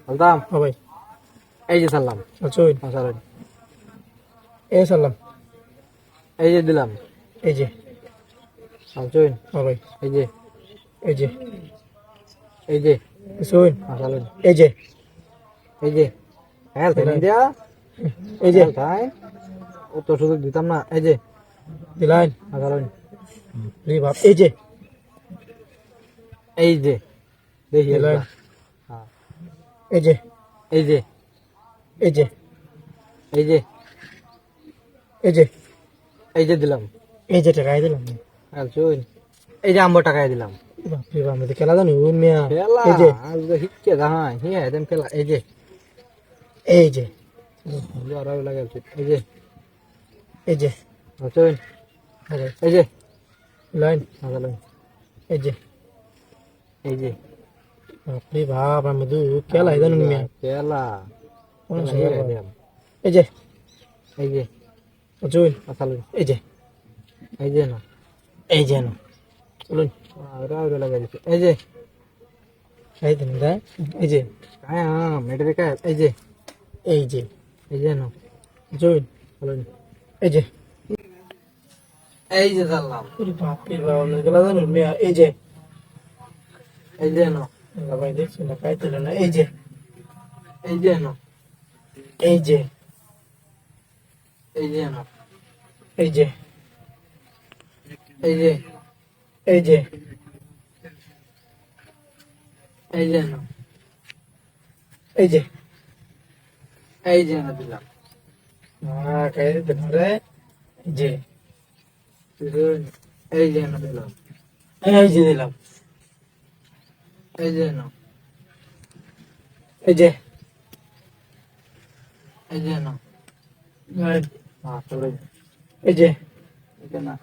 বলতাম ও ভাই এই যে সারলাম। চলছুন সারেন। এই সালাম এই যে দিলাম। এই যে সারছুন। ও ভাই এই যে এই যে এই যে শুন সারেন। এই যে এই যে হ্যাঁ তাই দিয়া এই যে তাই ও তো শুধু দিতাম না। এই যে দিলাইন সারেন। রে বাপ এই যে এই যে দেখি দিলাইন একবার। হ্যাঁ এই যে এই যে এই যে এই যে এই যে এই যে দিলাম। এই যে টাকা দিলাম সারছুন। এই যে আম্বর টাকায় দিলাম। বাপ রে বাপ আমি খেলা জানি উন মিয়া খেলা এই যে আজ হিচ্ছে দাহাই হিয়া এদম খেলা। এই যে এই যে আরো লাগে এই যে এই যে সারছুন। ও ভাই এই যে লাইন সারেন। এই যে এই যে বাপ রে বাপ আমি দু খেলা জানি মিয়া খেলা কোন খেলা সময় হিয়া বাপ। দিলাম। এই যে এই যে চলছুন সারেন। এই যে এই যে না এই যে না চলুন আরো লাগাই দিচ্ছে। এই যে এই দিন দা এই যে হ্যাঁ মেটে কায়। এই যে এই যে এই যে না চলুন সারেন। এই যে এই যে সারলাম। ওরে বাপ রে বাপ আমি খেলা জানি মিয়া এই যে এই যে না ভাই দেখছি না খাইতে না এই যে এই যে না এই যে এই যে না এই যে এই যে এই যে এই যে না এই যে এই যে না দিলাম। খাইতে না রে এই যে এই যে না দিলাম। এই যে দিলাম এই যে না এই যে এই যে না এই হ্যাঁ সারেন। যে এই যে না